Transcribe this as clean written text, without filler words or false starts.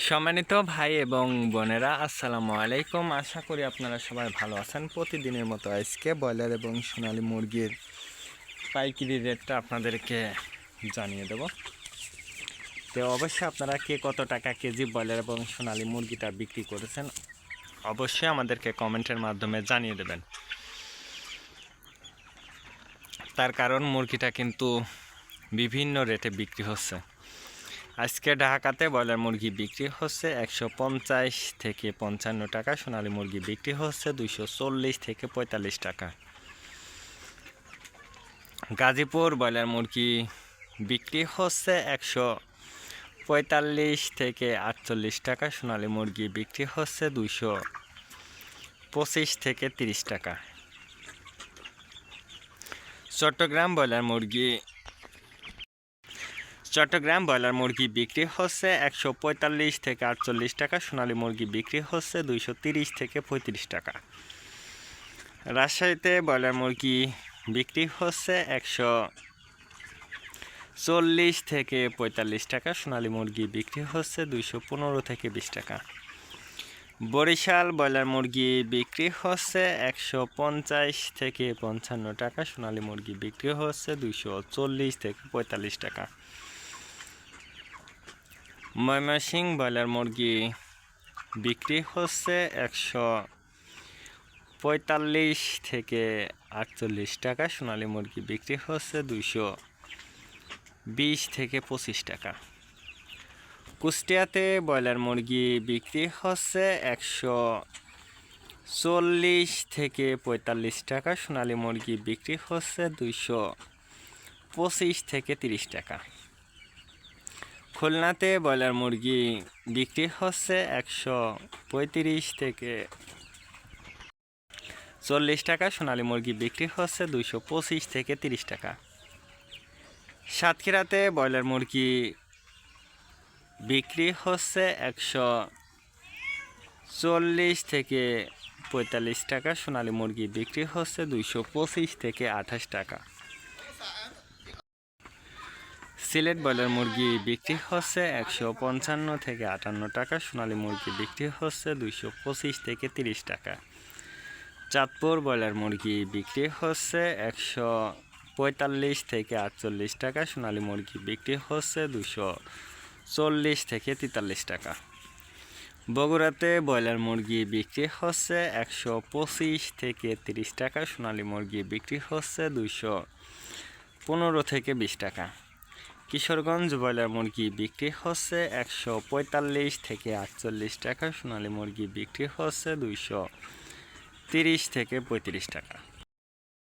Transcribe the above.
সম্মানিত ভাই এবং বোনেরা, আসসালামু আলাইকুম। আশা করি আপনারা সবাই ভালো আছেন। প্রতিদিনের মতো আজকে ব্রয়লার এবং সোনালী মুরগির পাইকারি রেটটা আপনাদেরকে জানিয়ে দেব। তো অবশ্যই আপনারা কে কত টাকা কেজি ব্রয়লার এবং সোনালী মুরগিটা বিক্রি করেছেন অবশ্যই আমাদেরকে কমেন্টের মাধ্যমে জানিয়ে দেবেন। তার কারণ মুরগিটা কিন্তু বিভিন্ন রেটে বিক্রি হচ্ছে। আজকে ঢাকাতে ব্রয়লার মুরগি বিক্রি হচ্ছে 150 থেকে 55 টাকা, সোনালী মুরগি বিক্রি হচ্ছে 240 থেকে 45 টাকা। গাজীপুর ব্রয়লার মুরগি বিক্রি হচ্ছে 145 থেকে 48 টাকা, সোনালী মুরগি বিক্রি হচ্ছে 225 থেকে 30 টাকা। চট্টগ্রাম ব্রয়লার মুরগি বিক্রি হচ্ছে 145 থেকে 48 টাকা, সোনালী মুরগি বিক্রি হচ্ছে 230 থেকে 35 টাকা। রাজশাহীতে ব্রয়লার মুরগি বিক্রি হচ্ছে 140 থেকে 45 টাকা, সোনালী মুরগি বিক্রি হচ্ছে 215 থেকে 20 টাকা। বরিশাল ব্রয়লার মুরগি বিক্রি হচ্ছে 150 থেকে 55 টাকা, সোনালী মুরগি বিক্রি হচ্ছে 240 থেকে 45 টাকা। ময়মনসিংহ ব্রয়লার মুরগি বিক্রি হচ্ছে 145 থেকে 48 টাকা, সোনালী মুরগি বিক্রি হচ্ছে 220 থেকে 25 টাকা। কুষ্টিয়াতে ব্রয়লার মুরগি বিক্রি হচ্ছে 140 থেকে 45 টাকা, সোনালী মুরগি বিক্রি হচ্ছে 225 থেকে 30 টাকা। খুলনাতে ব্রয়লার মুরগি বিক্রি হচ্ছে 135 থেকে 40 টাকা, সোনালী মুরগি বিক্রি হচ্ছে 225 থেকে 30 টাকা। সাতক্ষীরাতে ব্রয়লার মুরগি বিক্রি হচ্ছে 140 থেকে 45 টাকা, সোনালী মুরগি বিক্রি হচ্ছে 225 থেকে 28 টাকা। সিলেট ব্রয়লার মুরগি বিক্রি হচ্ছে 155 থেকে 58 টাকা, সোনালী মুরগি বিক্রি হচ্ছে 225 থেকে 30 টাকা। চাঁদপুর ব্রয়লার মুরগি বিক্রি হচ্ছে 145 থেকে 48 টাকা, সোনালী মুরগি বিক্রি হচ্ছে 240 থেকে 43 টাকা। বগুড়াতে ব্রয়লার মুরগি বিক্রি হচ্ছে 125 থেকে 30 টাকা, সোনালী মুরগি বিক্রি হচ্ছে 215 থেকে 20 টাকা। কিশোরগঞ্জ ব্রয়লার মুরগি বিক্রি হচ্ছে 145 থেকে 48 টাকা, সোনালী মুরগি বিক্রি হচ্ছে 230 থেকে 35 টাকা।